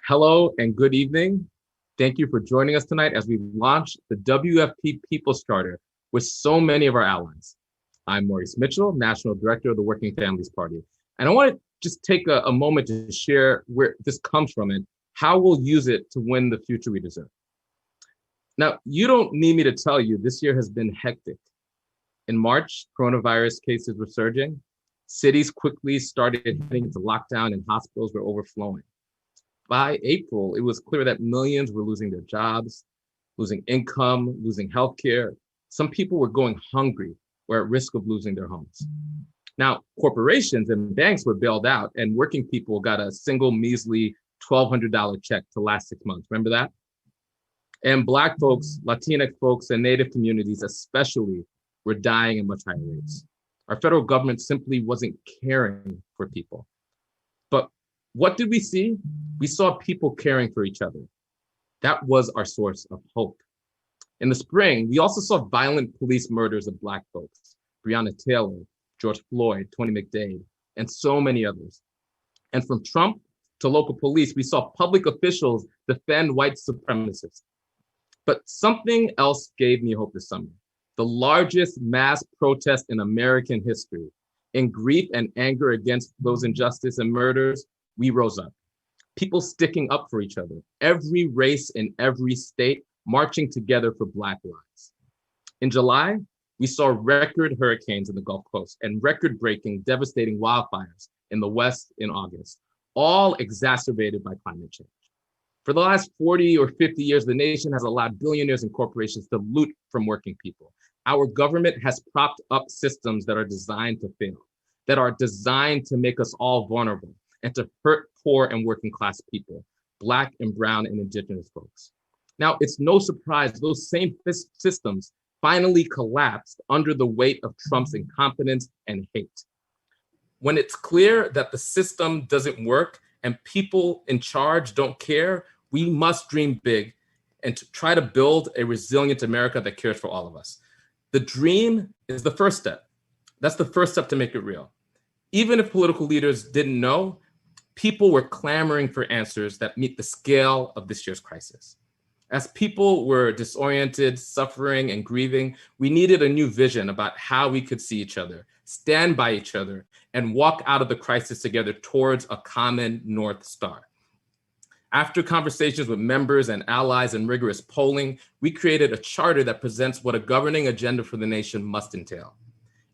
Hello and good evening. Thank you for joining us tonight as we launch the WFP People's Charter with so many of our allies. I'm Maurice Mitchell, National Director of the Working Families Party. And I want to just take a moment to share where this comes from and how we'll use it to win the future we deserve. Now, you don't need me to tell you this year has been hectic. In March, coronavirus cases were surging. Cities quickly started heading into lockdown and hospitals were overflowing. By April, it was clear that millions were losing their jobs, losing income, losing healthcare. Some people were going hungry or at risk of losing their homes. Now, corporations and banks were bailed out and working people got a single measly $1,200 check to last 6 months. Remember that? And Black folks, Latinx folks, and Native communities especially were dying at much higher rates. Our federal government simply wasn't caring for people. But what did we see? We saw people caring for each other. That was our source of hope. In the spring, we also saw violent police murders of Black folks, Breonna Taylor, George Floyd, Tony McDade, and so many others. And from Trump to local police, we saw public officials defend white supremacists. But something else gave me hope this summer. The largest mass protest in American history. In grief and anger against those injustice and murders, we rose up. People sticking up for each other, every race in every state marching together for Black lives. In July, we saw record hurricanes in the Gulf Coast and record-breaking, devastating wildfires in the West in August, all exacerbated by climate change. For the last 40 or 50 years, the nation has allowed billionaires and corporations to loot from working people. Our government has propped up systems that are designed to fail, that are designed to make us all vulnerable and to hurt poor and working class people, Black and brown and indigenous folks. Now, it's no surprise those same systems finally collapsed under the weight of Trump's incompetence and hate. When it's clear that the system doesn't work and people in charge don't care, we must dream big and to try to build a resilient America that cares for all of us. The dream is the first step. That's the first step to make it real. Even if political leaders didn't know, people were clamoring for answers that meet the scale of this year's crisis. As people were disoriented, suffering, and grieving, we needed a new vision about how we could see each other, stand by each other, and walk out of the crisis together towards a common North Star. After conversations with members and allies and rigorous polling, we created a charter that presents what a governing agenda for the nation must entail.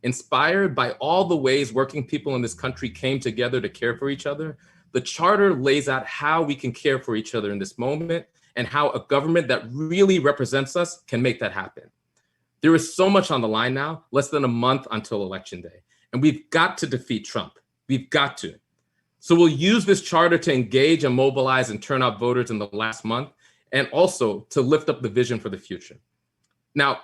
Inspired by all the ways working people in this country came together to care for each other, the charter lays out how we can care for each other in this moment and how a government that really represents us can make that happen. There is so much on the line now, less than a month until Election Day, and we've got to defeat Trump. We've got to. So we'll use this charter to engage and mobilize and turn out voters in the last month, and also to lift up the vision for the future. Now,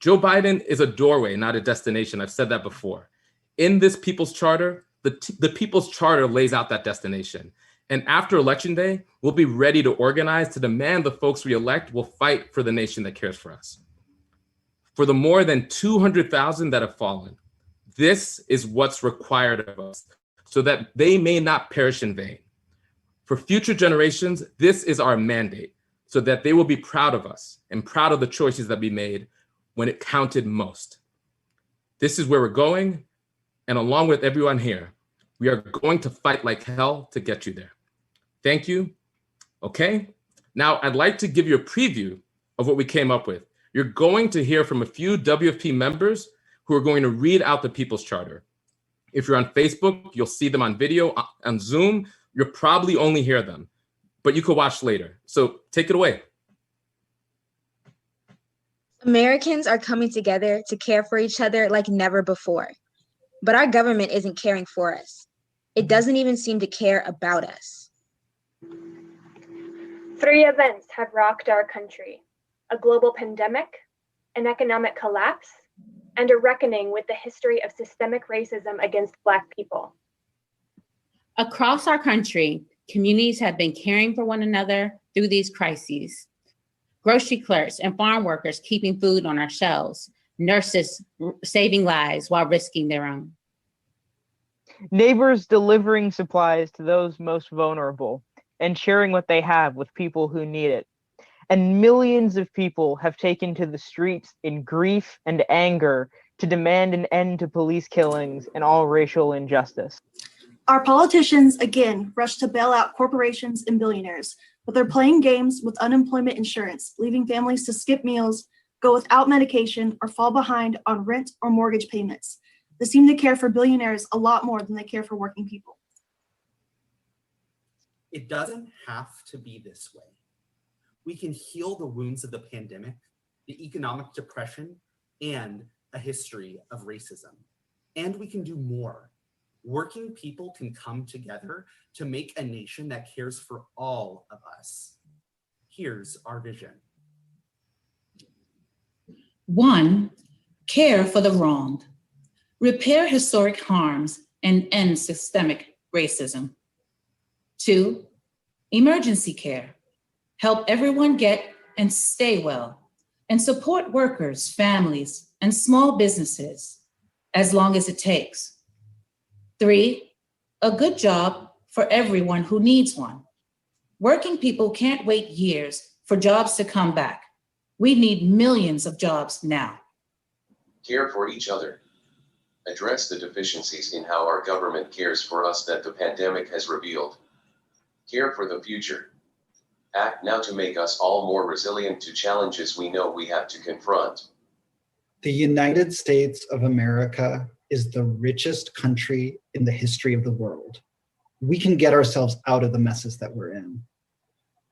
Joe Biden is a doorway, not a destination. I've said that before. In this People's Charter, the People's Charter lays out that destination. And after Election Day, we'll be ready to organize to demand the folks we elect will fight for the nation that cares for us. For the more than 200,000 that have fallen, this is what's required of us so that they may not perish in vain. For future generations, this is our mandate so that they will be proud of us and proud of the choices that we made when it counted most. This is where we're going. And along with everyone here, we are going to fight like hell to get you there. Thank you. Okay, now I'd like to give you a preview of what we came up with. You're going to hear from a few WFP members who are going to read out the People's Charter. If you're on Facebook, you'll see them on video. On Zoom, you'll probably only hear them, but you could watch later. So take it away. Americans are coming together to care for each other like never before. But our government isn't caring for us. It doesn't even seem to care about us. 3 events have rocked our country: a global pandemic, an economic collapse, and a reckoning with the history of systemic racism against Black people. Across our country, communities have been caring for one another through these crises. Grocery clerks and farm workers keeping food on our shelves, nurses saving lives while risking their own. Neighbors delivering supplies to those most vulnerable, and sharing what they have with people who need it. And millions of people have taken to the streets in grief and anger to demand an end to police killings and all racial injustice. Our politicians, again, rush to bail out corporations and billionaires, but they're playing games with unemployment insurance, leaving families to skip meals, go without medication, or fall behind on rent or mortgage payments. They seem to care for billionaires a lot more than they care for working people. It doesn't have to be this way. We can heal the wounds of the pandemic, the economic depression, and a history of racism. And we can do more. Working people can come together to make a nation that cares for all of us. Here's our vision. 1, care for the wronged. Repair historic harms and end systemic racism. 2, emergency care. Help everyone get and stay well, and support workers, families, and small businesses as long as it takes. 3, a good job for everyone who needs one. Working people can't wait years for jobs to come back. We need millions of jobs now. Care for each other. Address the deficiencies in how our government cares for us that the pandemic has revealed. Care for the future. Act now to make us all more resilient to challenges we know we have to confront. The United States of America is the richest country in the history of the world. We can get ourselves out of the messes that we're in.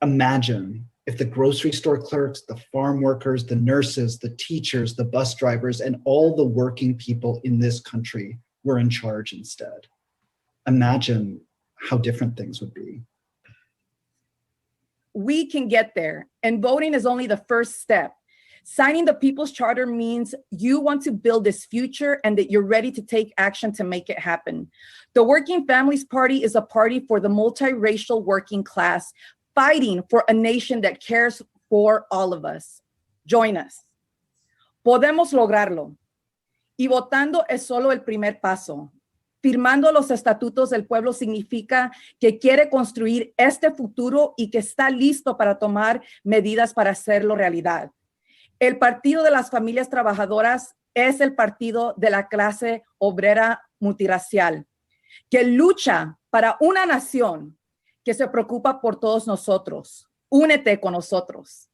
Imagine if the grocery store clerks, the farm workers, the nurses, the teachers, the bus drivers, and all the working people in this country were in charge instead. Imagine how different things would be. We can get there, and voting is only the first step. Signing the People's Charter means you want to build this future and that you're ready to take action to make it happen. The Working Families Party is a party for the multiracial working class, fighting for a nation that cares for all of us. Join us. Podemos lograrlo. Y votando es solo el primer paso. Firmando los estatutos del pueblo significa que quiere construir este futuro y que está listo para tomar medidas para hacerlo realidad. El Partido de las Familias Trabajadoras es el partido de la clase obrera multirracial, que lucha para una nación que se preocupa por todos nosotros. Únete con nosotros.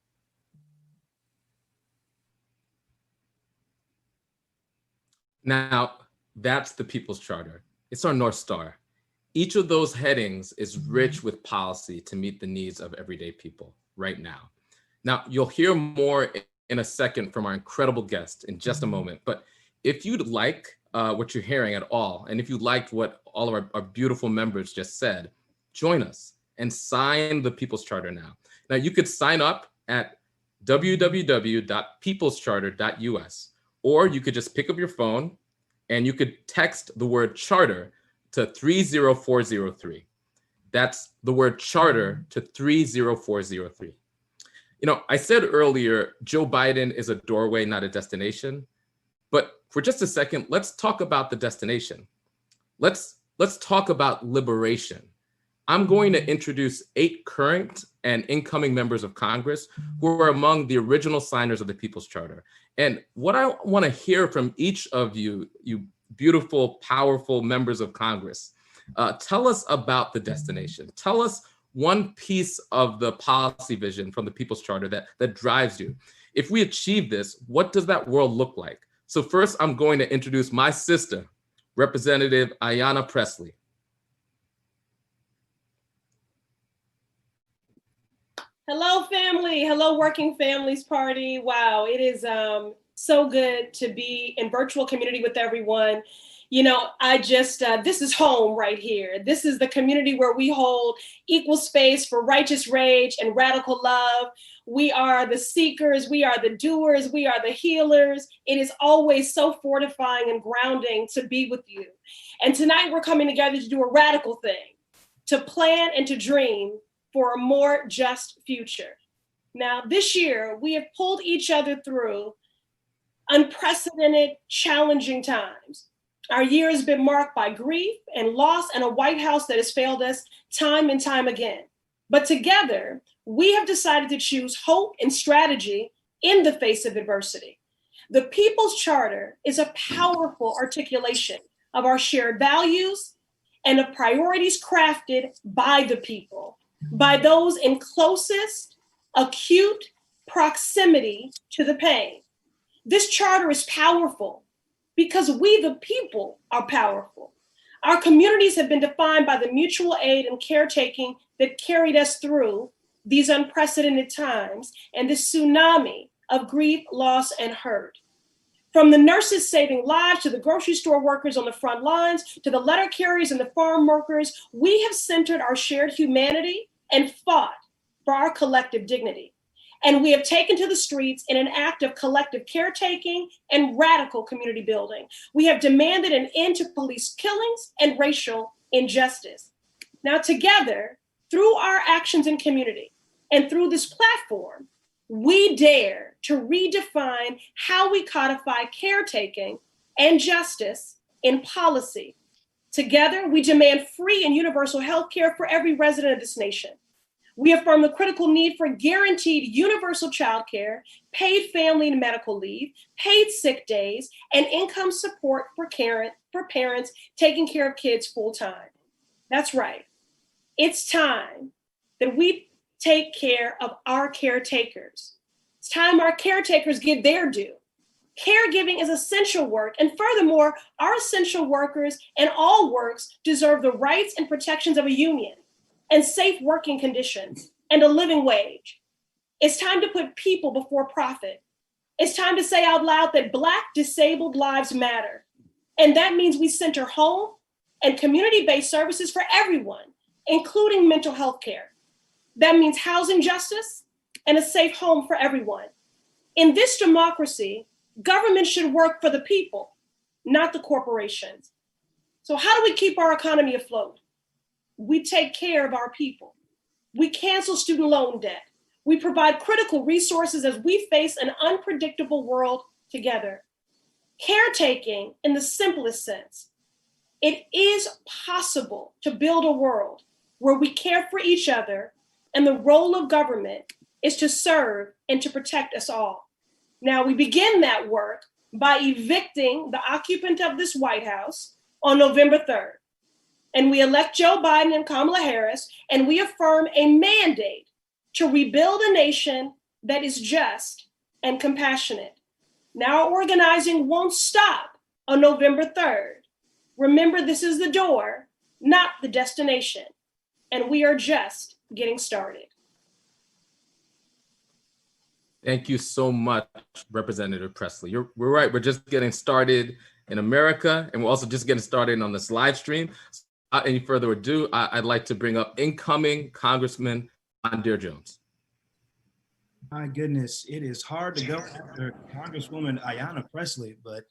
Now, that's the People's Charter. It's our North Star. Each of those headings is rich with policy to meet the needs of everyday people right now. Now, you'll hear more in a second from our incredible guest in just a moment. But if you'd like what you're hearing at all, and if you liked what all of our beautiful members just said, join us and sign the People's Charter now. Now, you could sign up at www.peoplescharter.us, or you could just pick up your phone and you could text the word charter to 30403. That's the word charter to 30403. You know, I said earlier, Joe Biden is a doorway, not a destination. But for just a second, let's talk about the destination. Let's talk about liberation. I'm going to introduce 8 current and incoming members of Congress who are among the original signers of the People's Charter. And what I want to hear from each of you, you beautiful, powerful members of Congress, tell us about the destination. Tell us one piece of the policy vision from the People's Charter that drives you. If we achieve this, what does that world look like? So first, I'm going to introduce my sister, Representative Ayanna Pressley. Hello, family. Hello, Working Families Party. Wow, it is so good to be in virtual community with everyone. You know, this is home right here. This is the community where we hold equal space for righteous rage and radical love. We are the seekers, we are the doers, we are the healers. It is always so fortifying and grounding to be with you. And tonight we're coming together to do a radical thing, to plan and to dream for a more just future. Now, this year, we have pulled each other through unprecedented, challenging times. Our year has been marked by grief and loss and a White House that has failed us time and time again. But together, we have decided to choose hope and strategy in the face of adversity. The People's Charter is a powerful articulation of our shared values and of priorities crafted by the people, by those in closest, acute proximity to the pain. This charter is powerful because we, the people, are powerful. Our communities have been defined by the mutual aid and caretaking that carried us through these unprecedented times and this tsunami of grief, loss, and hurt. From the nurses saving lives to the grocery store workers on the front lines to the letter carriers and the farm workers, we have centered our shared humanity and fought for our collective dignity. And we have taken to the streets in an act of collective caretaking and radical community building. We have demanded an end to police killings and racial injustice. Now, together, through our actions in community and through this platform, we dare to redefine how we codify caretaking and justice in policy. Together, we demand free and universal health care for every resident of this nation. We affirm the critical need for guaranteed universal childcare, paid family and medical leave, paid sick days, and income support for parents taking care of kids full time. That's right. It's time that we take care of our caretakers. It's time our caretakers get their due. Caregiving is essential work, and furthermore, our essential workers and all works deserve the rights and protections of a union and safe working conditions and a living wage. It's time to put people before profit. It's time to say out loud that Black disabled lives matter. And that means we center home and community-based services for everyone, including mental health care. That means housing justice and a safe home for everyone. In this democracy, government should work for the people, not the corporations. So how do we keep our economy afloat? We take care of our people. We cancel student loan debt. We provide critical resources as we face an unpredictable world together. Caretaking in the simplest sense. It is possible to build a world where we care for each other, and the role of government is to serve and to protect us all. Now, we begin that work by evicting the occupant of this White House on November 3rd. And we elect Joe Biden and Kamala Harris, and we affirm a mandate to rebuild a nation that is just and compassionate. Now, our organizing won't stop on November 3rd. Remember, this is the door, not the destination, and we are just getting started. Thank you so much, Representative Pressley. We're right, we're just getting started in America, and we're also just getting started on this live stream. Any further ado, I'd like to bring up incoming Congressman Mondaire Jones. My goodness, it is hard to go after Congresswoman Ayanna Pressley, but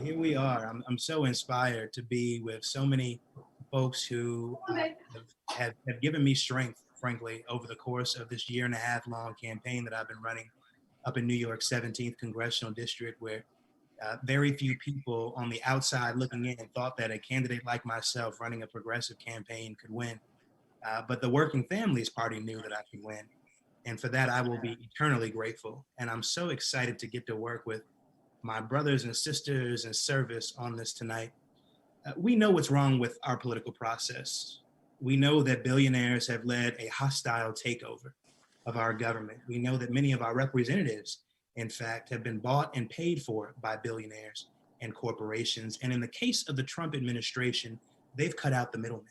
here we are. I'm so inspired to be with so many folks who have given me strength, frankly, over the course of this 1.5 year long campaign that I've been running up in New York's 17th Congressional District, where very few people on the outside looking in thought that a candidate like myself running a progressive campaign could win. But the Working Families Party knew that I could win. And for that, I will be eternally grateful. And I'm so excited to get to work with my brothers and sisters in service on this tonight. We know what's wrong with our political process. We know that billionaires have led a hostile takeover of our government. We know that many of our representatives, in fact, have been bought and paid for by billionaires and corporations. And in the case of the Trump administration, they've cut out the middleman.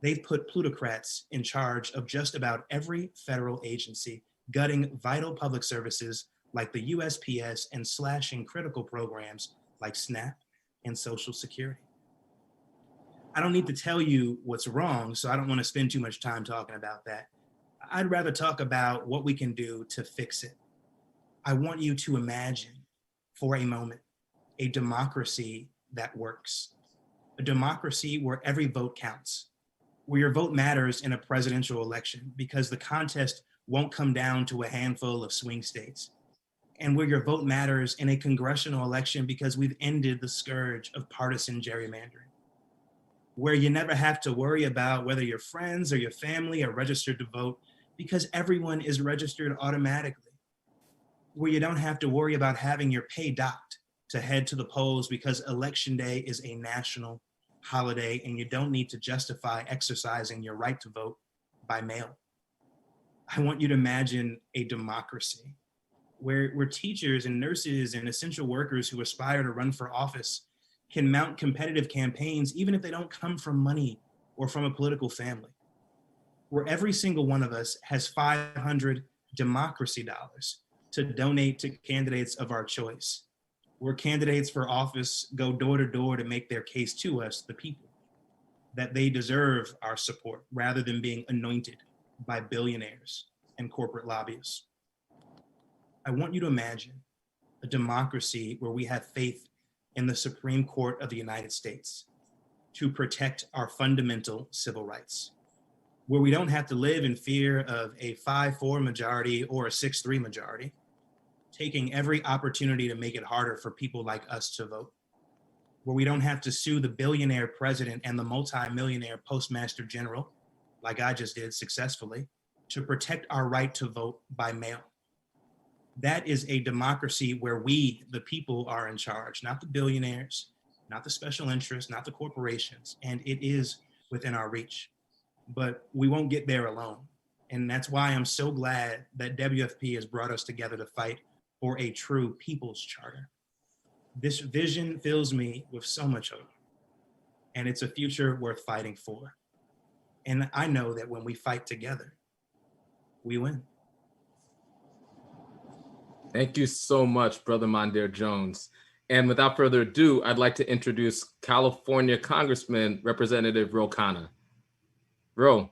They've put plutocrats in charge of just about every federal agency, gutting vital public services like the USPS and slashing critical programs like SNAP and Social Security. I don't need to tell you what's wrong, so I don't want to spend too much time talking about that. I'd rather talk about what we can do to fix it. I want you to imagine for a moment a democracy that works, a democracy where every vote counts, where your vote matters in a presidential election because the contest won't come down to a handful of swing states, and where your vote matters in a congressional election because we've ended the scourge of partisan gerrymandering. where you never have to worry about whether your friends or your family are registered to vote because everyone is registered automatically, where you don't have to worry about having your pay docked to head to the polls because Election Day is a national holiday and you don't need to justify exercising your right to vote by mail. I want you to imagine a democracy where teachers and nurses and essential workers who aspire to run for office can mount competitive campaigns even if they don't come from money or from a political family, where every single one of us has 500 democracy dollars to donate to candidates of our choice, where candidates for office go door to door to make their case to us, the people, that they deserve our support rather than being anointed by billionaires and corporate lobbyists. I want you to imagine a democracy where we have faith in the Supreme Court of the United States to protect our fundamental civil rights, where we don't have to live in fear of a 5-4 majority or a 6-3 majority, taking every opportunity to make it harder for people like us to vote, where we don't have to sue the billionaire president and the multi-millionaire postmaster general, like I just did successfully, to protect our right to vote by mail. That is a democracy where we, the people, are in charge, not the billionaires, not the special interests, not the corporations, and it is within our reach. But we won't get there alone. And that's why I'm so glad that WFP has brought us together to fight for a true people's charter. This vision fills me with so much hope, and it's a future worth fighting for. And I know that when we fight together, we win. Thank you so much, Brother Mondaire Jones. And without further ado, I'd like to introduce California Congressman Representative Ro Khanna. Ro.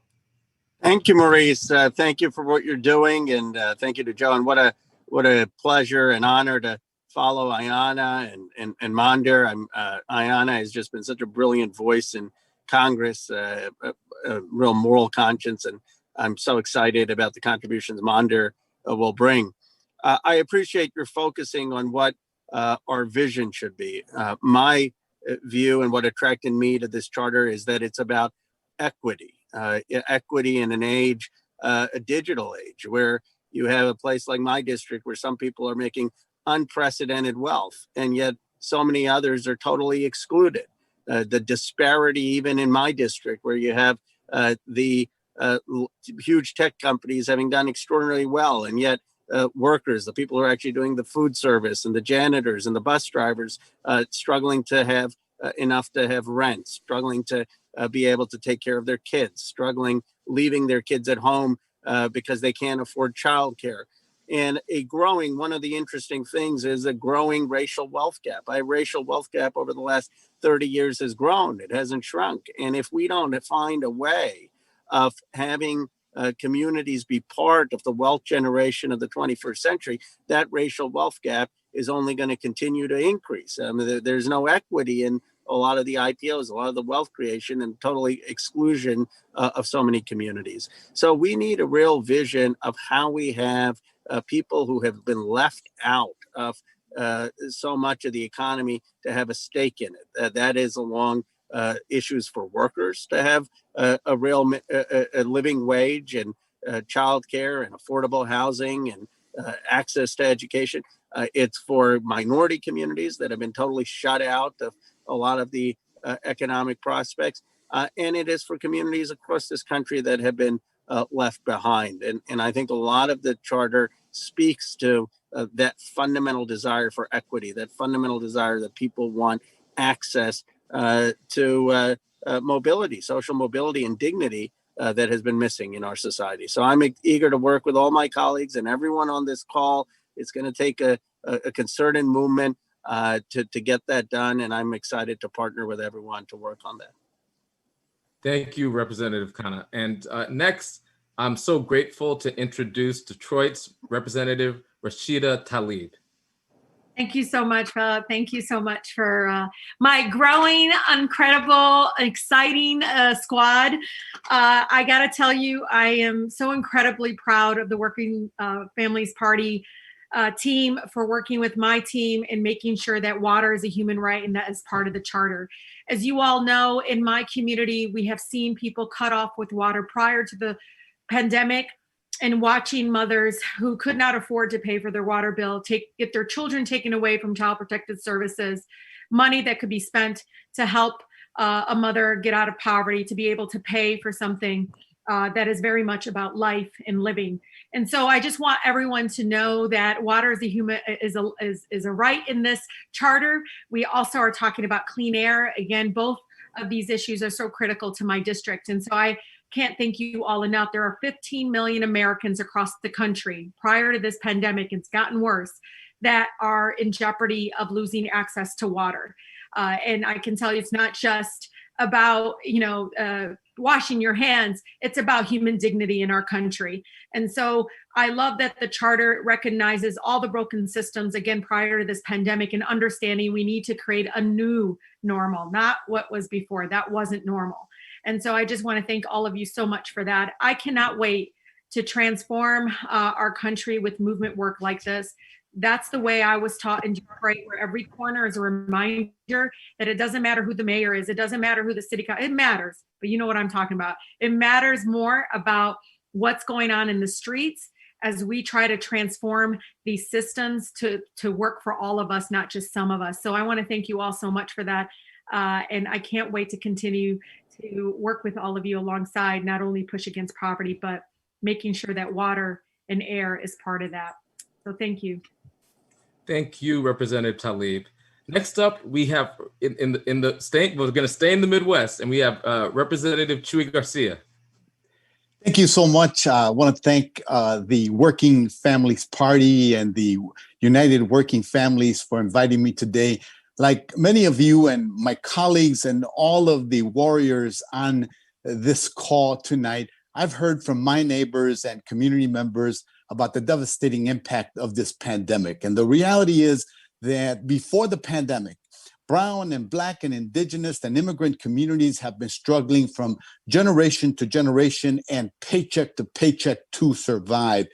Thank you, Maurice. Thank you for what you're doing, and thank you to Joe. And what a pleasure and honor to follow Ayanna and Mondaire. Ayanna has just been such a brilliant voice in Congress, a real moral conscience, and I'm so excited about the contributions Mondaire will bring. I appreciate your focusing on what our vision should be. My view and what attracted me to this charter is that it's about equity. Equity in an age, a digital age, where you have a place like my district where some people are making unprecedented wealth, and yet so many others are totally excluded. The disparity even in my district, where you have the huge tech companies having done extraordinarily well, and yet workers, the people who are actually doing the food service and the janitors and the bus drivers, struggling to have enough to have rent, struggling to be able to take care of their kids, struggling, leaving their kids at home because they can't afford childcare. And one of the interesting things is a growing racial wealth gap. Our racial wealth gap over the last 30 years has grown. It hasn't shrunk. And if we don't find a way of having communities be part of the wealth generation of the 21st century, that racial wealth gap is only going to continue to increase. There's no equity in a lot of the IPOs, a lot of the wealth creation, and totally exclusion of so many communities. So we need a real vision of how we have people who have been left out of so much of the economy to have a stake in it. That is along issues for workers to have a real a living wage and childcare and affordable housing and access to education. It's for minority communities that have been totally shut out of a lot of the economic prospects. And it is for communities across this country that have been left behind. And I think a lot of the charter speaks to that fundamental desire for equity, that fundamental desire that people want access to mobility, social mobility and dignity that has been missing in our society. So I'm eager to work with all my colleagues and everyone on this call. It's going to take a concerted movement to get that done, and I'm excited to partner with everyone to work on that. Thank you, Representative Khanna. And next, I'm so grateful to introduce Detroit's Representative Rashida Tlaib. Thank you so much, Philip. Thank you so much for my growing, incredible, exciting squad. I got to tell you, I am so incredibly proud of the Working Families Party team for working with my team and making sure that water is a human right and that is part of the charter. As you all know, in my community, we have seen people cut off with water prior to the pandemic, and watching mothers who could not afford to pay for their water bill get their children taken away from Child Protective Services, money that could be spent to help a mother get out of poverty, to be able to pay for something that is very much about life and living. And so I just want everyone to know that water is a right in this charter. We also are talking about clean air. Again, both of these issues are so critical to my district. And so I can't thank you all enough. There are 15 million Americans across the country prior to this pandemic, it's gotten worse, that are in jeopardy of losing access to water. And I can tell you, it's not just about, washing your hands. It's about human dignity in our country. And so I love that the charter recognizes all the broken systems, again, prior to this pandemic, and understanding we need to create a new normal, not what was before. That wasn't normal. And so I just want to thank all of you so much for that. I cannot wait to transform our country with movement work like this. That's the way I was taught in Detroit, where every corner is a reminder that it doesn't matter who the mayor is. It doesn't matter who the city council, it matters, but you know what I'm talking about. It matters more about what's going on in the streets as we try to transform these systems to work for all of us, not just some of us. So I want to thank you all so much for that. And I can't wait to continue to work with all of you alongside, not only push against poverty, but making sure that water and air is part of that. So thank you. Thank you, Representative Tlaib. Next up, we have in the state, we're going to stay in the Midwest, and we have Representative Chuy García. Thank you so much. I want to thank the Working Families Party and the United Working Families for inviting me today. Like many of you and my colleagues and all of the warriors on this call tonight, I've heard from my neighbors and community members about the devastating impact of this pandemic. And the reality is that before the pandemic, Brown and Black and Indigenous and immigrant communities have been struggling from generation to generation and paycheck to paycheck to survive.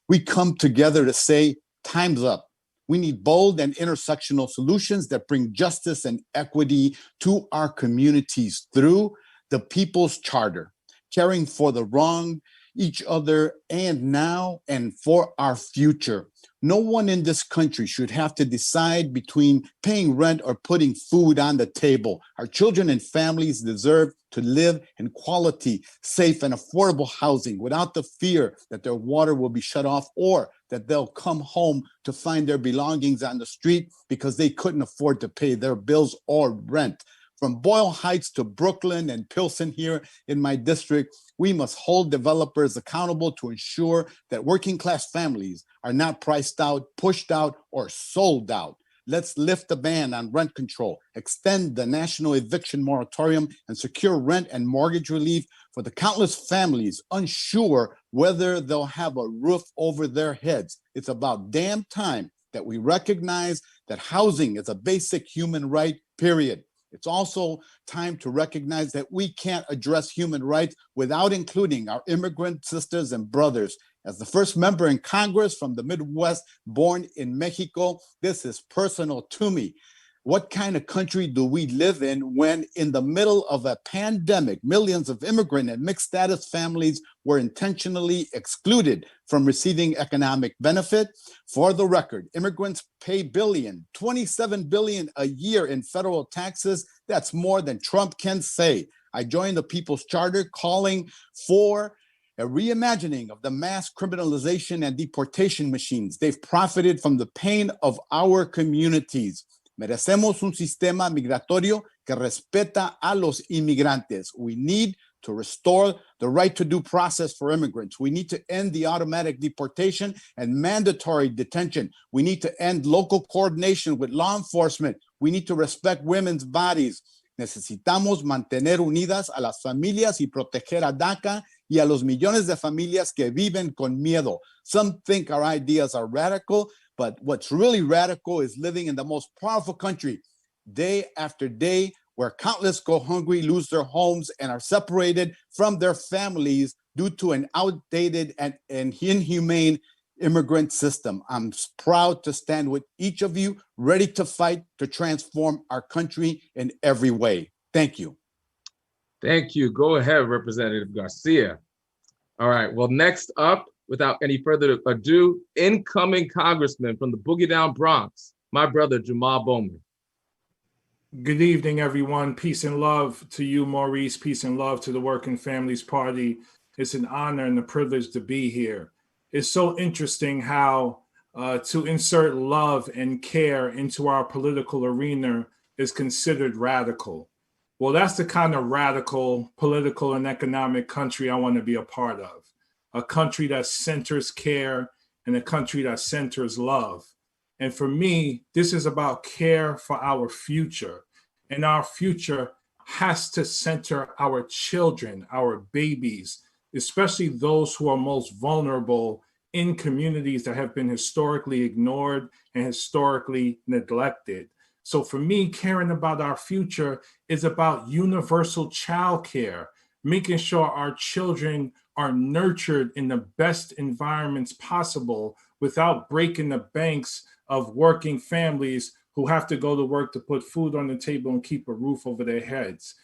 We come together to say, time's up. We need bold and intersectional solutions that bring justice and equity to our communities through the People's Charter, caring for the wrong, each other, and now and for our future. No one in this country should have to decide between paying rent or putting food on the table. Our children and families deserve to live in quality, safe, and affordable housing without the fear that their water will be shut off or that they'll come home to find their belongings on the street because they couldn't afford to pay their bills or rent. From Boyle Heights to Brooklyn and Pilsen here in my district, we must hold developers accountable to ensure that working class families are not priced out, pushed out, or sold out. Let's lift the ban on rent control, extend the national eviction moratorium, and secure rent and mortgage relief for the countless families unsure whether they'll have a roof over their heads. It's about damn time that we recognize that housing is a basic human right, period. It's also time to recognize that we can't address human rights without including our immigrant sisters and brothers. As the first member in Congress from the Midwest, born in Mexico, this is personal to me. What kind of country do we live in when in the middle of a pandemic, millions of immigrant and mixed status families were intentionally excluded from receiving economic benefit? For the record, immigrants pay $27 billion a year in federal taxes. That's more than Trump can say. I joined the People's Charter calling for a reimagining of the mass criminalization and deportation machines. They've profited from the pain of our communities. Merecemos un sistema migratorio que respeta a los inmigrantes. We need to restore the right to due process for immigrants. We need to end the automatic deportation and mandatory detention. We need to end local coordination with law enforcement. We need to respect women's bodies. Necesitamos mantener unidas a las familias y proteger a DACA y a los millones de familias que viven con miedo. Some think our ideas are radical, but what's really radical is living in the most powerful country day after day, where countless go hungry, lose their homes, and are separated from their families due to an outdated and inhumane immigrant system. I'm proud to stand with each of you, ready to fight to transform our country in every way. Thank you. Thank you. Go ahead, Representative Garcia. All right, well, next up, without any further ado, incoming Congressman from the Boogie Down Bronx, my brother, Jamaal Bowman. Good evening, everyone. Peace and love to you, Maurice. Peace and love to the Working Families Party. It's an honor and a privilege to be here. It's so interesting how to insert love and care into our political arena is considered radical. Well, that's the kind of radical political and economic country I want to be a part of. A country that centers care and a country that centers love. And for me, this is about care for our future. And our future has to center our children, our babies, especially those who are most vulnerable in communities that have been historically ignored and historically neglected. So for me, caring about our future is about universal childcare, making sure our children are nurtured in the best environments possible without breaking the banks of working families who have to go to work to put food on the table and keep a roof over their heads.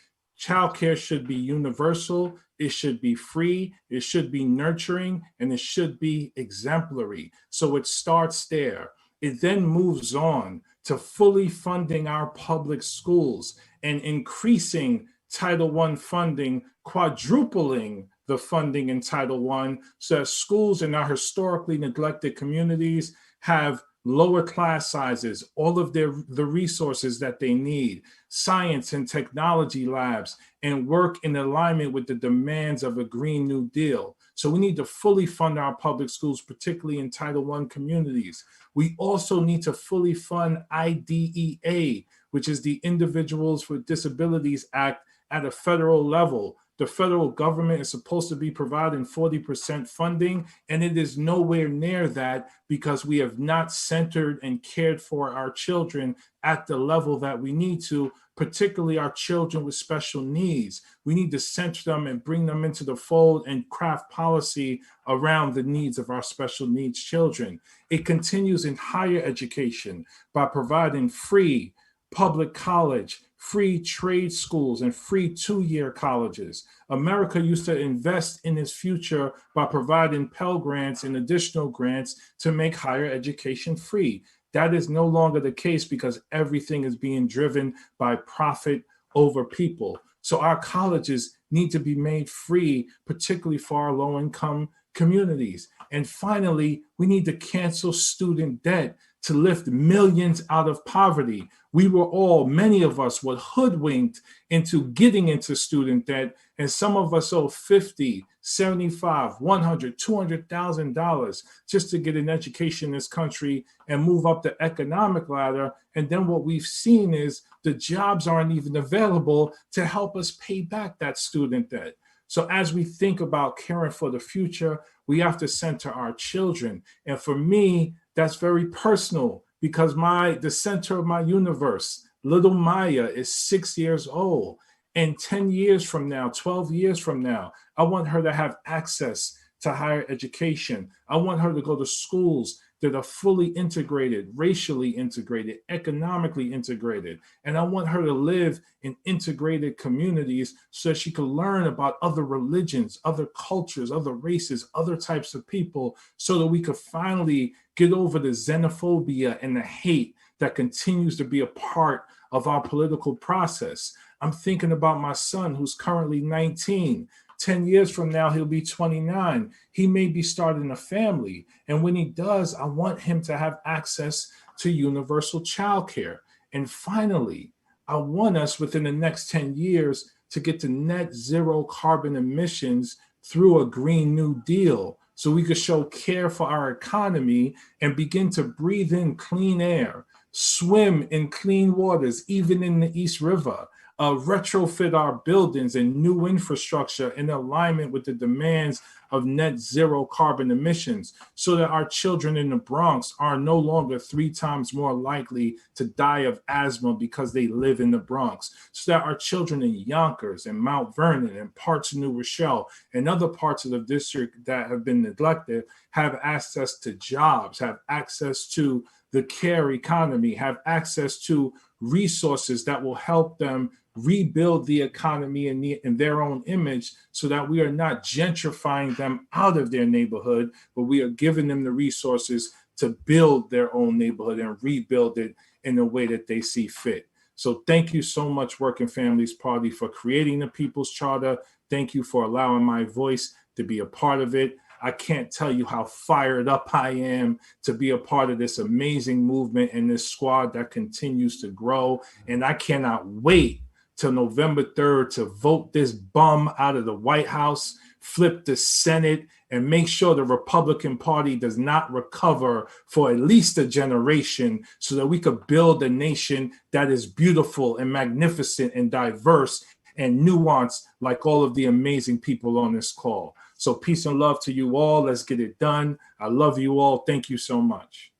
Childcare should be universal, it should be free, it should be nurturing, and it should be exemplary. So it starts there. It then moves on to fully funding our public schools and increasing Title I funding, quadrupling the funding in Title I, so that schools in our historically neglected communities have lower class sizes, all of the resources that they need, science and technology labs, and work in alignment with the demands of a Green New Deal. So we need to fully fund our public schools, particularly in Title I communities. We also need to fully fund IDEA, which is the Individuals with Disabilities Act at a federal level. The federal government is supposed to be providing 40% funding, and it is nowhere near that because we have not centered and cared for our children at the level that we need to, particularly our children with special needs. We need to center them and bring them into the fold and craft policy around the needs of our special needs children. It continues in higher education by providing free public college, free trade schools, and free two-year colleges. America used to invest in its future by providing Pell Grants and additional grants to make higher education free. That is no longer the case because everything is being driven by profit over people. So our colleges need to be made free, particularly for our low-income communities. And finally, we need to cancel student debt to lift millions out of poverty. We were all, many of us were hoodwinked into getting into student debt, and some of us owe $50, $75, $100, $200,000 just to get an education in this country and move up the economic ladder. And then what we've seen is the jobs aren't even available to help us pay back that student debt. So as we think about caring for the future, we have to center our children. And for me, that's very personal because the center of my universe, little Maya, is 6 years old. And 10 years from now, 12 years from now, I want her to have access to higher education. I want her to go to schools that are fully integrated, racially integrated, economically integrated. And I want her to live in integrated communities so that she can learn about other religions, other cultures, other races, other types of people, so that we could finally get over the xenophobia and the hate that continues to be a part of our political process. I'm thinking about my son who's currently 19. 10 years from now, he'll be 29. He may be starting a family. And when he does, I want him to have access to universal childcare. And finally, I want us within the next 10 years to get to net zero carbon emissions through a Green New Deal, so we could show care for our economy and begin to breathe in clean air, swim in clean waters, even in the East River, retrofit our buildings and new infrastructure in alignment with the demands of net zero carbon emissions, so that our children in the Bronx are no longer 3 times more likely to die of asthma because they live in the Bronx, so that our children in Yonkers and Mount Vernon and parts of New Rochelle and other parts of the district that have been neglected have access to jobs, have access to the care economy, have access to resources that will help them rebuild the economy in their own image, so that we are not gentrifying them out of their neighborhood, but we are giving them the resources to build their own neighborhood and rebuild it in the way that they see fit. So thank you so much, Working Families Party, for creating the People's Charter. Thank you for allowing my voice to be a part of it. I can't tell you how fired up I am to be a part of this amazing movement and this squad that continues to grow. And I cannot wait till November 3rd to vote this bum out of the White House, flip the Senate, and make sure the Republican Party does not recover for at least a generation, so that we could build a nation that is beautiful and magnificent and diverse and nuanced, like all of the amazing people on this call. So peace and love to you all. Let's get it done. I love you all. Thank you so much.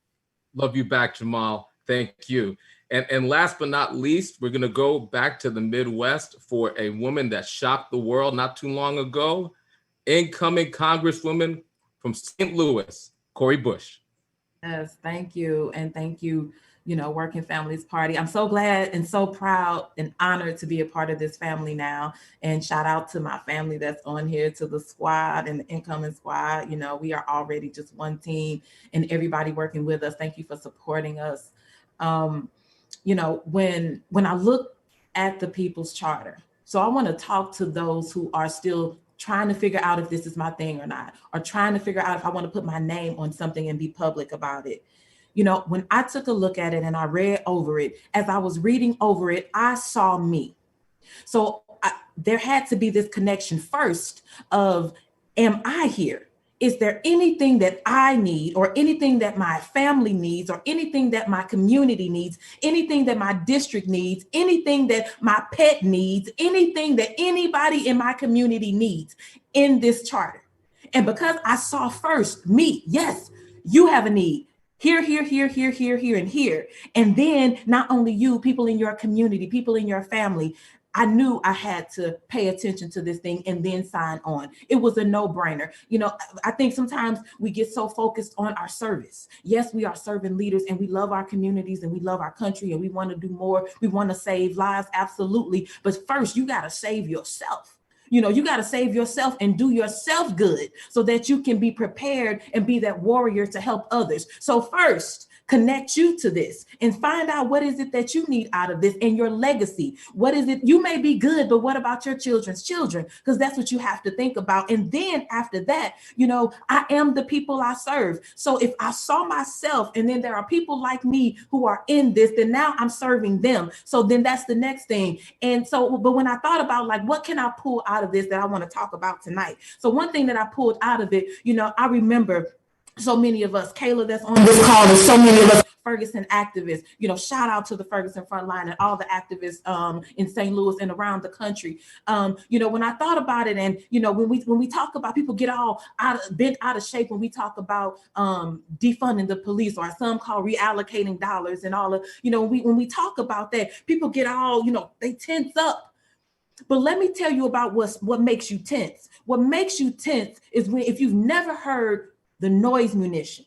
Love you back, Jamaal. Thank you. And last but not least, we're going to go back to the Midwest for a woman that shocked the world not too long ago. Incoming Congresswoman from St. Louis, Cori Bush. Yes, thank you. And thank you, Working Families Party. I'm so glad and so proud and honored to be a part of this family now. And shout out to my family that's on here, to the squad and the incoming squad. We are already just one team, and everybody working with us. Thank you for supporting us. When I look at the People's Charter, so I want to talk to those who are still trying to figure out if this is my thing or not, or trying to figure out if I want to put my name on something and be public about it. When I took a look at it and I read over it, as I was reading over it, I saw me. So there had to be this connection first of, am I here? Is there anything that I need, or anything that my family needs, or anything that my community needs, anything that my district needs, anything that my pet needs, anything that anybody in my community needs in this charter? And because I saw first me, yes, you have a need. Here, and here. And then not only you, people in your community, people in your family, I knew I had to pay attention to this thing and then sign on. It was a no-brainer. I think sometimes we get so focused on our service. Yes, we are serving leaders and we love our communities and we love our country and we want to do more. We want to save lives, absolutely. But first, you got to save yourself. You got to save yourself and do yourself good so that you can be prepared and be that warrior to help others. So first, connect you to this and find out what is it that you need out of this and your legacy. What is it? You may be good, but what about your children's children? Because that's what you have to think about. And then after that, I am the people I serve. So if I saw myself and then there are people like me who are in this, then now I'm serving them. So then that's the next thing. And so, but when I thought about what can I pull out of this that I want to talk about tonight? So one thing that I pulled out of it, I remember so many of us, Kayla that's on this call, and so many of us Ferguson activists, shout out to the Ferguson Frontline and all the activists in St. Louis and around the country. When I thought about it, and when we talk about, people get all bent out of shape when we talk about defunding the police, or some call reallocating dollars, and all of, when we talk about that, people get all, they tense up. But let me tell you about what makes you tense. What makes you tense is if you've never heard the noise munition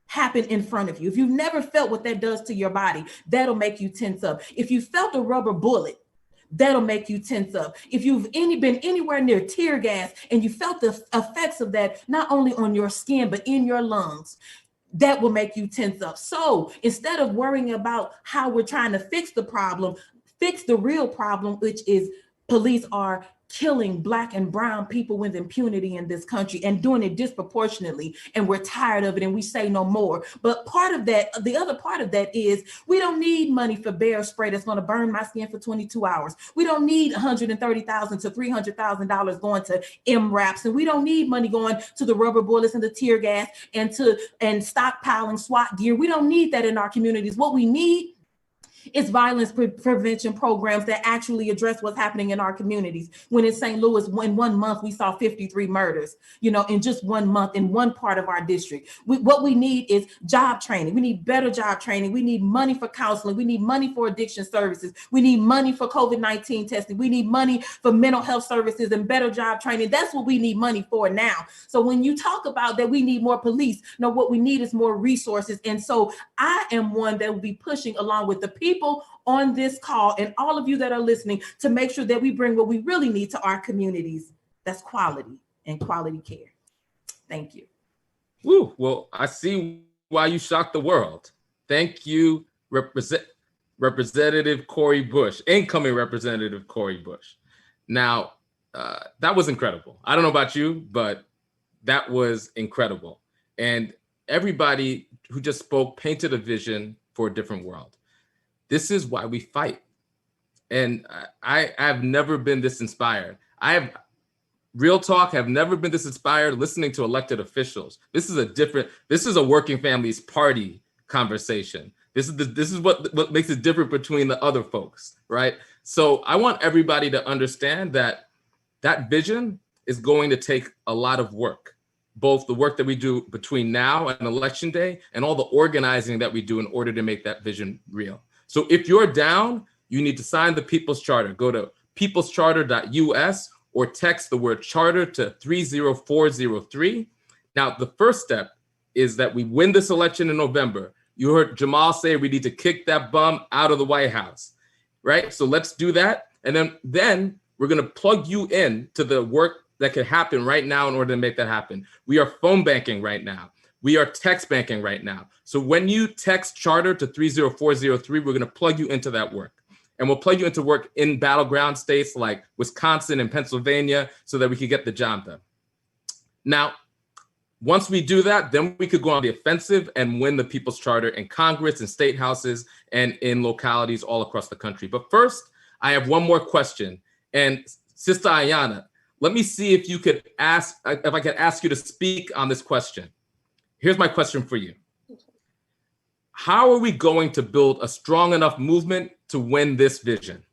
happen in front of you. If you've never felt what that does to your body, that'll make you tense up. If you felt a rubber bullet, that'll make you tense up. If you've been anywhere near tear gas and you felt the effects of that, not only on your skin, but in your lungs, that will make you tense up. So instead of worrying about how we're trying to fix the problem, fix the real problem, which is police are killing Black and brown people with impunity in this country and doing it disproportionately. And we're tired of it and we say no more. But part of that, the other part of that is we don't need money for bear spray that's going to burn my skin for 22 hours. We don't need $130,000 to $300,000 going to MRAPs. And we don't need money going to the rubber bullets and the tear gas and stockpiling SWAT gear. We don't need that in our communities. What we need It's violence prevention programs that actually address what's happening in our communities. When in St. Louis, in 1 month, we saw 53 murders, in just 1 month in one part of our district. What we need is job training. We need better job training. We need money for counseling. We need money for addiction services. We need money for COVID-19 testing. We need money for mental health services and better job training. That's what we need money for now. So when you talk about that we need more police, no, what we need is more resources. And so I am one that will be pushing along with the people on this call and all of you that are listening to make sure that we bring what we really need to our communities. That's quality and quality care. Thank you. Woo, well, I see why you shocked the world. Thank you, Representative Cori Bush, incoming Representative Cori Bush. Now, that was incredible. I don't know about you, but that was incredible. And everybody who just spoke painted a vision for a different world. This is why we fight. And I've never been this inspired. Real talk, have never been this inspired listening to elected officials. This is a Working Families Party conversation. This is what makes it different between the other folks, right? So I want everybody to understand that vision is going to take a lot of work, both the work that we do between now and Election Day and all the organizing that we do in order to make that vision real. So if you're down, you need to sign the People's Charter. Go to peoplescharter.us or text the word charter to 30403. Now, the first step is that we win this election in November. You heard Jamaal say we need to kick that bum out of the White House, right? So let's do that. And then we're gonna plug you in to the work that can happen right now in order to make that happen. We are phone banking right now. We are text banking right now. So when you text charter to 30403, we're gonna plug you into that work. And we'll plug you into work in battleground states like Wisconsin and Pennsylvania so that we can get the job done. Now, once we do that, then we could go on the offensive and win the People's Charter in Congress and state houses and in localities all across the country. But first, I have one more question. And Sister Ayanna, let me see if I could ask you to speak on this question. Here's my question for you. How are we going to build a strong enough movement to win this vision?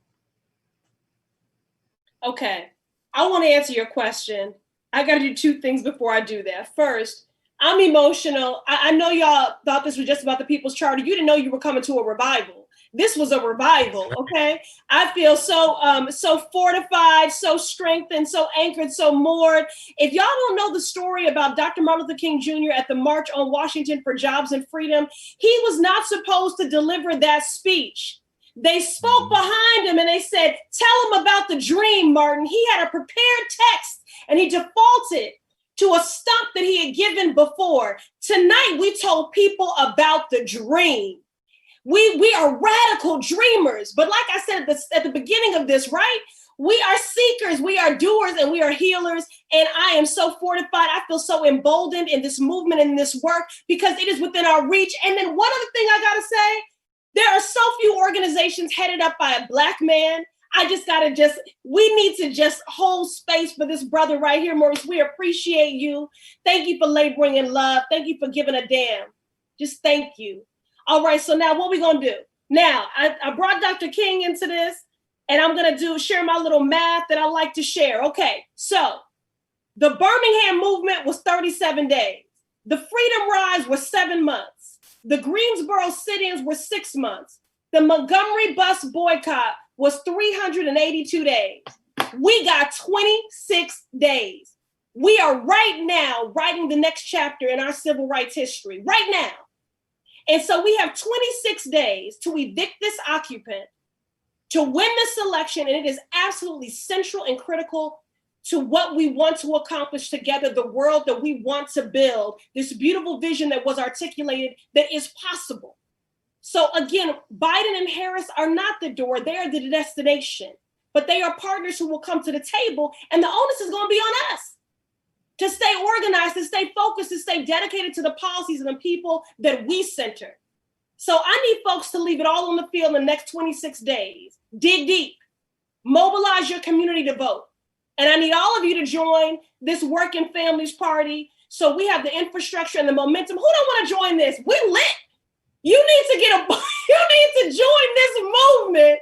Okay, I want to answer your question. I got to do two things before I do that. First, I'm emotional. I know y'all thought this was just about the People's Charter. You didn't know you were coming to a revival. This was a revival, okay? I feel so fortified, so strengthened, so anchored, so moored. If y'all don't know the story about Dr. Martin Luther King Jr. at the March on Washington for Jobs and Freedom, he was not supposed to deliver that speech. They spoke behind him and they said, tell him about the dream, Martin. He had a prepared text and he defaulted to a stump that he had given before. Tonight, we told people about the dream. We are radical dreamers. But like I said at the beginning of this, right? We are seekers, we are doers, and we are healers. And I am so fortified. I feel so emboldened in this movement and this work because it is within our reach. And then one other thing I gotta say, there are so few organizations headed up by a Black man. We need to just hold space for this brother right here, Maurice. We appreciate you. Thank you for laboring in love. Thank you for giving a damn. Just thank you. All right, so now what we gonna do? Now, I brought Dr. King into this, and I'm gonna share my little math that I like to share. Okay, so the Birmingham movement was 37 days. The Freedom Rise was 7 months. The Greensboro sit-ins were 6 months. The Montgomery bus boycott was 382 days. We got 26 days. We are right now writing the next chapter in our civil rights history, right now. And so we have 26 days to evict this occupant, to win this election, and it is absolutely central and critical to what we want to accomplish together, the world that we want to build, this beautiful vision that was articulated that is possible. So again, Biden and Harris are not the door, they are the destination, but they are partners who will come to the table, and the onus is gonna be on us to stay organized, to stay focused, to stay dedicated to the policies and the people that we center. So I need folks to leave it all on the field in the next 26 days. Dig deep, mobilize your community to vote. And I need all of you to join this Working Families Party so we have the infrastructure and the momentum. Who don't want to join this? We lit. You need to get You need to join this movement.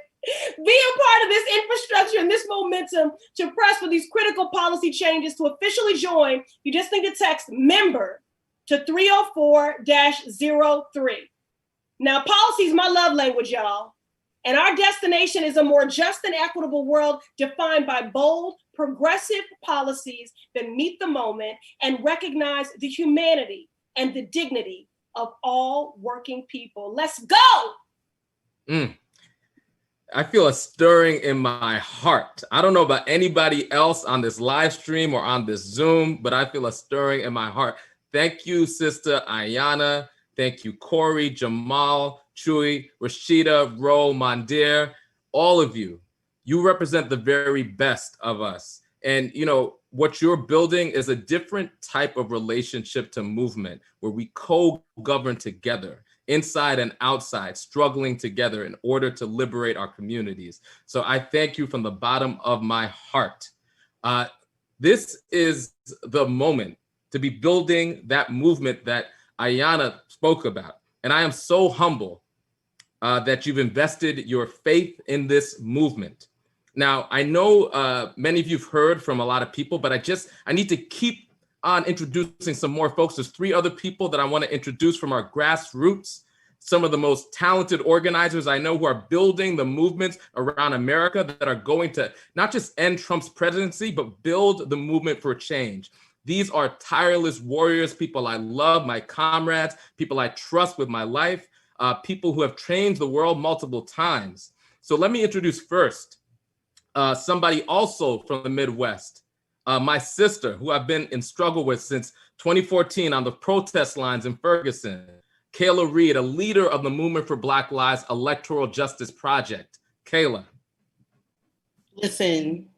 Be a part of this infrastructure and this momentum to press for these critical policy changes. To officially join, you just need to text member to 304-03. Now, policy is my love language, y'all. And our destination is a more just and equitable world defined by bold, progressive policies that meet the moment and recognize the humanity and the dignity of all working people. Let's go. I feel a stirring in my heart. I don't know about anybody else on this live stream or on this Zoom, but I feel a stirring in my heart. Thank you, Sister Ayanna. Thank you, Cori, Jamaal, Chuy, Rashida, Ro, Mondaire, all of you. You represent the very best of us. And you know, what you're building is a different type of relationship to movement where we co-govern together, inside and outside, struggling together in order to liberate our communities. So I thank you from the bottom of my heart. This is the moment to be building that movement that Ayanna spoke about. And I am so humble that you've invested your faith in this movement. Now, I know many of you have heard from a lot of people, but I need to keep on introducing some more folks. There's 3 other people that I want to introduce from our grassroots, some of the most talented organizers I know who are building the movements around America that are going to not just end Trump's presidency, but build the movement for change. These are tireless warriors, people I love, my comrades, people I trust with my life, people who have changed the world multiple times. So let me introduce first somebody also from the Midwest, my sister, who I've been in struggle with since 2014 on the protest lines in Ferguson, Kayla Reed, a leader of the Movement for Black Lives Electoral Justice Project. Kayla. Listen,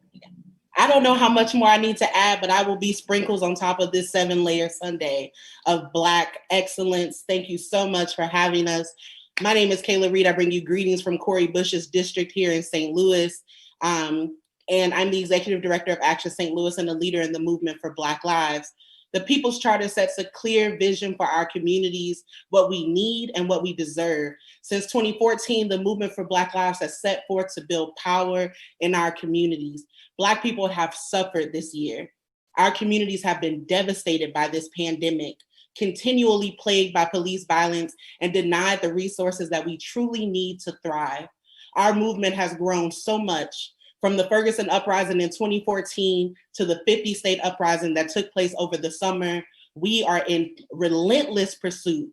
I don't know how much more I need to add, but I will be sprinkles on top of this 7-layer sundae of Black excellence. Thank you so much for having us. My name is Kayla Reed. I bring you greetings from Cori Bush's district here in St. Louis. And I'm the executive director of Action St. Louis and a leader in the Movement for Black Lives. The People's Charter sets a clear vision for our communities, what we need and what we deserve. Since 2014, the Movement for Black Lives has set forth to build power in our communities. Black people have suffered this year. Our communities have been devastated by this pandemic, continually plagued by police violence and denied the resources that we truly need to thrive. Our movement has grown so much, from the Ferguson uprising in 2014 to the 50-state uprising that took place over the summer. We are in relentless pursuit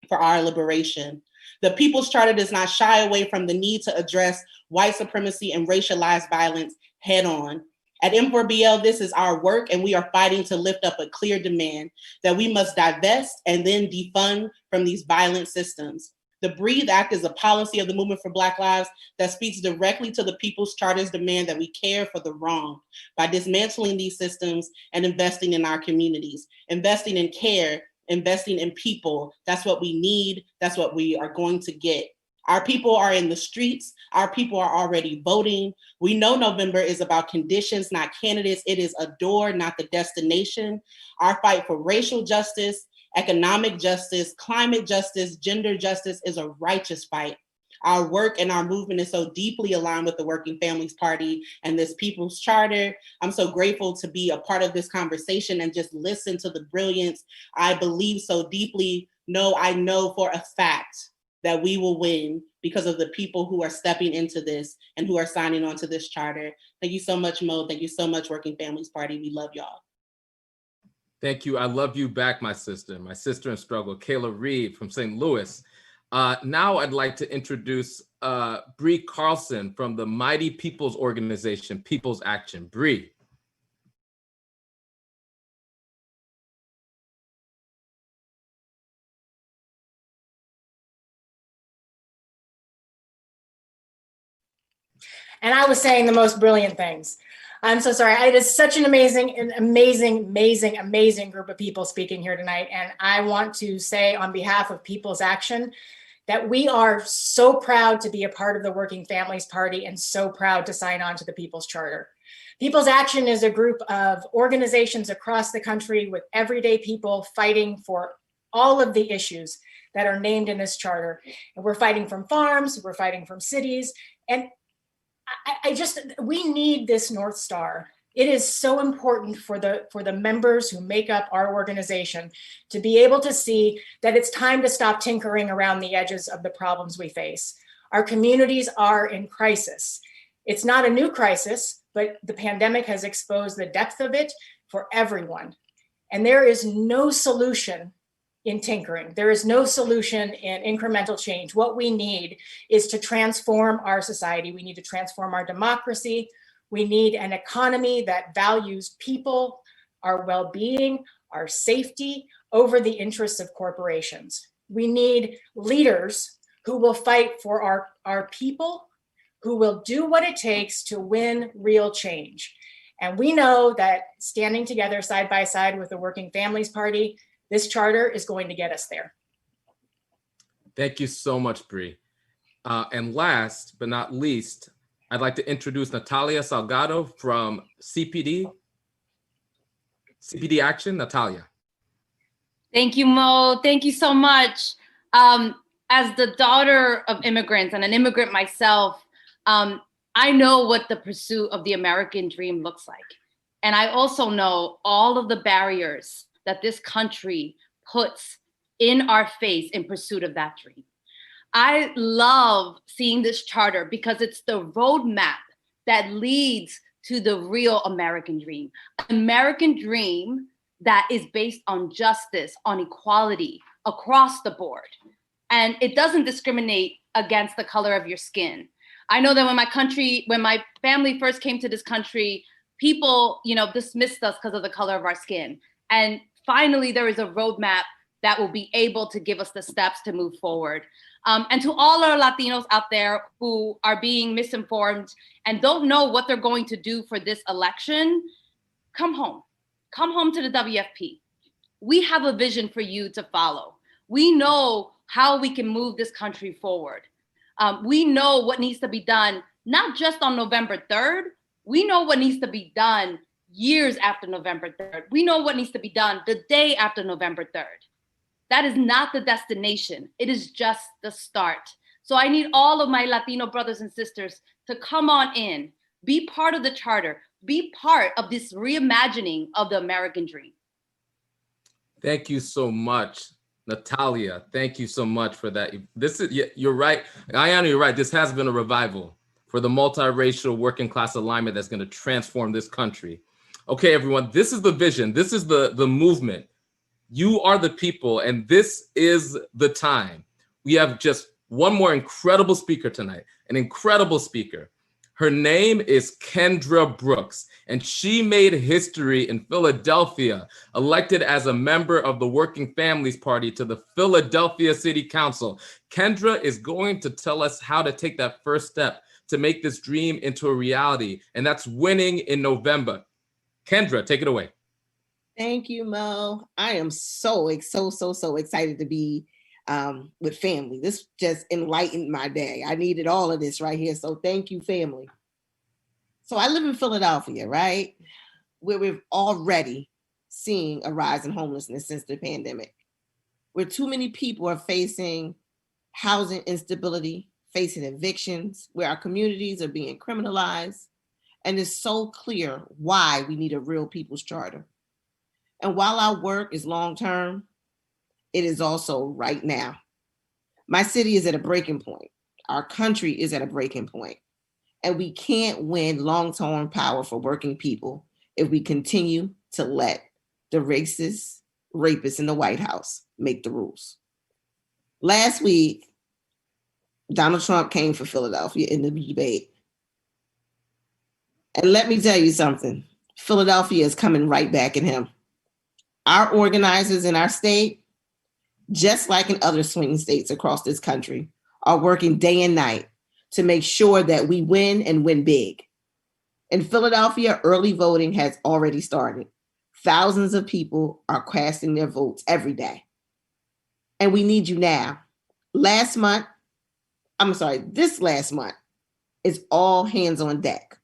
for our liberation. The People's Charter does not shy away from the need to address white supremacy and racialized violence head on. At M4BL, this is our work, and we are fighting to lift up a clear demand that we must divest and then defund from these violent systems. The BREATHE Act is a policy of the Movement for Black Lives that speaks directly to the People's Charter's demand that we care for the wrong by dismantling these systems and investing in our communities, investing in care, investing in people. That's what we need. That's what we are going to get. Our people are in the streets. Our people are already voting. We know November is about conditions, not candidates. It is a door, not the destination. Our fight for racial justice, economic justice, climate justice, gender justice is a righteous fight. Our work and our movement is so deeply aligned with the Working Families Party and this People's Charter. I'm so grateful to be a part of this conversation and just listen to the brilliance. I believe so deeply. I know for a fact that we will win because of the people who are stepping into this and who are signing on to this charter. Thank you so much, Mo. Thank you so much, Working Families Party. We love y'all. Thank you. I love you back, my sister in struggle, Kayla Reed from St. Louis. Now I'd like to introduce Bree Carlson from the Mighty People's Organization, People's Action. Bree. And I was saying the most brilliant things. I'm so sorry. It is such an amazing group of people speaking here tonight. And I want to say on behalf of People's Action that we are so proud to be a part of the Working Families Party and so proud to sign on to the People's Charter. People's Action is a group of organizations across the country with everyday people fighting for all of the issues that are named in this charter. And we're fighting from farms, we're fighting from cities. And we need this North Star. It is so important for the members who make up our organization to be able to see that it's time to stop tinkering around the edges of the problems we face. Our communities are in crisis. It's not a new crisis, but the pandemic has exposed the depth of it for everyone. And there is no solution in tinkering. There is no solution in incremental change. What we need is to transform our society. We need to transform our democracy. We need an economy that values people, our well-being, our safety over the interests of corporations. We need leaders who will fight for our people, who will do what it takes to win real change. And we know that standing together side by side with the Working Families Party, this charter is going to get us there. Thank you so much, Bree. And last but not least, I'd like to introduce Natalia Salgado from CPD Action. Natalia. Thank you, Mo. Thank you so much. As the daughter of immigrants and an immigrant myself, I know what the pursuit of the American dream looks like. And I also know all of the barriers that this country puts in our face in pursuit of that dream. I love seeing this charter because it's the roadmap that leads to the real American dream. An American dream that is based on justice, on equality across the board. And it doesn't discriminate against the color of your skin. I know that when my family first came to this country, people, dismissed us because of the color of our skin. And finally, there is a roadmap that will be able to give us the steps to move forward. And to all our Latinos out there who are being misinformed and don't know what they're going to do for this election, come home. Come home to the WFP. We have a vision for you to follow. We know how we can move this country forward. We know what needs to be done, not just on November 3rd. We know what needs to be done years after November 3rd. We know what needs to be done the day after November 3rd. That is not the destination. It is just the start. So I need all of my Latino brothers and sisters to come on in, be part of the charter, be part of this reimagining of the American dream. Thank you so much, Natalia. Thank you so much for that. You're right. Ayanna, you're right. This has been a revival for the multiracial working class alignment that's going to transform this country. Okay, everyone, this is the vision. This is the movement. You are the people, and this is the time. We have just one more incredible speaker tonight, an incredible speaker. Her name is Kendra Brooks, and she made history in Philadelphia, elected as a member of the Working Families Party to the Philadelphia City Council. Kendra is going to tell us how to take that first step to make this dream into a reality, and that's winning in November. Kendra, take it away. Thank you, Mo. I am so excited to be with family. This just enlightened my day. I needed all of this right here. So thank you, family. So I live in Philadelphia, right? Where we've already seen a rise in homelessness since the pandemic, where too many people are facing housing instability, facing evictions, where our communities are being criminalized. And it's so clear why we need a real people's charter. And while our work is long-term, it is also right now. My city is at a breaking point. Our country is at a breaking point. And we can't win long-term power for working people if we continue to let the racist rapists in the White House make the rules. Last week, Donald Trump came for Philadelphia in the debate. And let me tell you something, Philadelphia is coming right back at him. Our organizers in our state, just like in other swing states across this country, are working day and night to make sure that we win and win big. In Philadelphia, early voting has already started. Thousands of people are casting their votes every day. And we need you now. This last month is all hands on deck.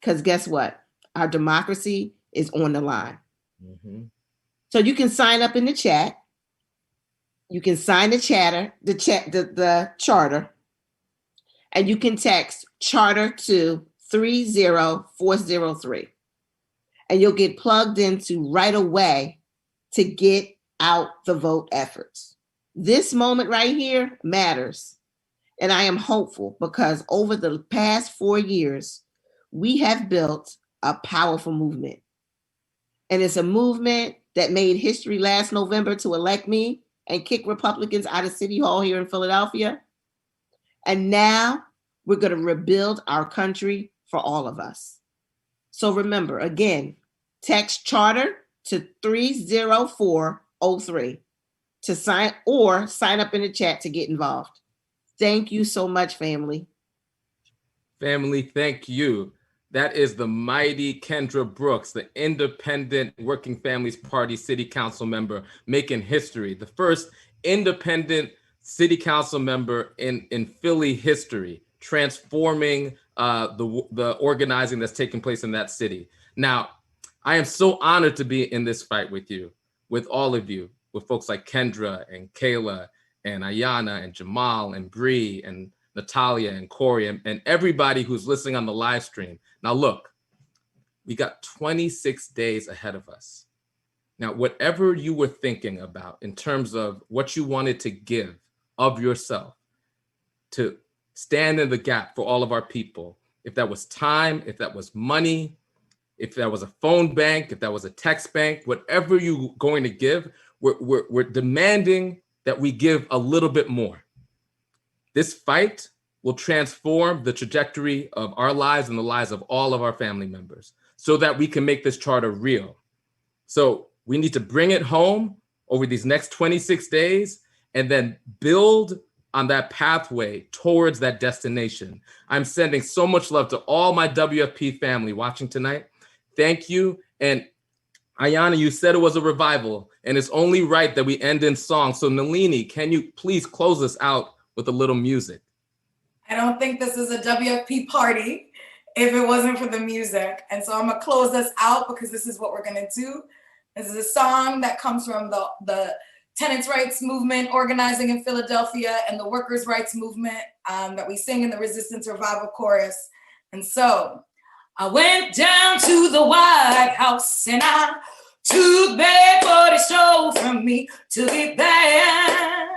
Because guess what? Our democracy is on the line. Mm-hmm. So you can sign up in the chat You can sign the charter, and you can text charter to 30403. And you'll get plugged into right away to get out the vote efforts. This moment right here matters. And I am hopeful because over the past 4 years, we have built a powerful movement. And it's a movement that made history last November to elect me and kick Republicans out of City Hall here in Philadelphia. And now we're going to rebuild our country for all of us. So remember, again, text charter to 30403 to sign up in the chat to get involved. Thank you so much, family. Family, thank you. That is the mighty Kendra Brooks, the independent Working Families Party City Council member making history, the first independent city council member in Philly history, transforming the organizing that's taking place in that city. Now, I am so honored to be in this fight with you, with all of you, with folks like Kendra and Kayla and Ayanna and Jamaal and Bree and Natalia and Cori and everybody who's listening on the live stream. Now look, we got 26 days ahead of us. Now, whatever you were thinking about in terms of what you wanted to give of yourself to stand in the gap for all of our people, if that was time, if that was money, if that was a phone bank, if that was a text bank, whatever you're going to give, we're demanding that we give a little bit more. This fight will transform the trajectory of our lives and the lives of all of our family members so that we can make this charter real. So we need to bring it home over these next 26 days and then build on that pathway towards that destination. I'm sending so much love to all my WFP family watching tonight. Thank you. And Ayanna, you said it was a revival, and it's only right that we end in song. So Nalini, can you please close us out with a little music? I don't think this is a WFP party if it wasn't for the music. And so I'm gonna close this out because this is what we're gonna do. This is a song that comes from the tenants' rights movement organizing in Philadelphia and the workers' rights movement that we sing in the Resistance Revival Chorus. And so, I went down to the White House and I took back what he stole from me, took it back.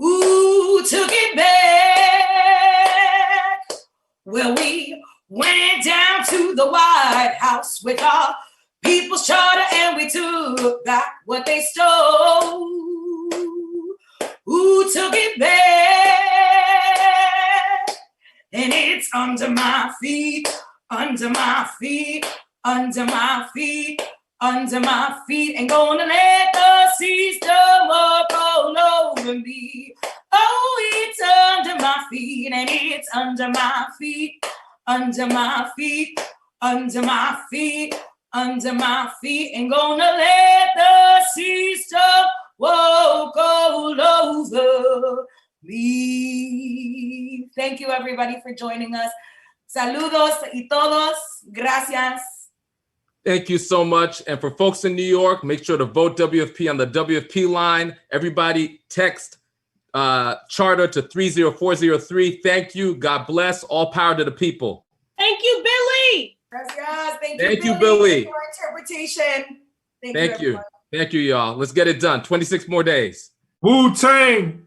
Ooh, took it back. Well, we went down to the White House with our People's Charter and we took back what they stole. Ooh, took it back. And it's under my feet. Under my feet, under my feet, under my feet, ain't gonna let the system walk all over me. Oh, it's under my feet, and it's under my feet, under my feet, under my feet, under my feet, ain't gonna let the system walk all over me. Thank you, everybody, for joining us. Saludos y todos. Gracias. Thank you so much. And for folks in New York, make sure to vote WFP on the WFP line. Everybody text charter to 30403. Thank you. God bless. All power to the people. Thank you, Billy. Gracias. Thank you, Billy. For interpretation. Thank you. Thank you, y'all. Let's get it done. 26 more days. Wu-Tang.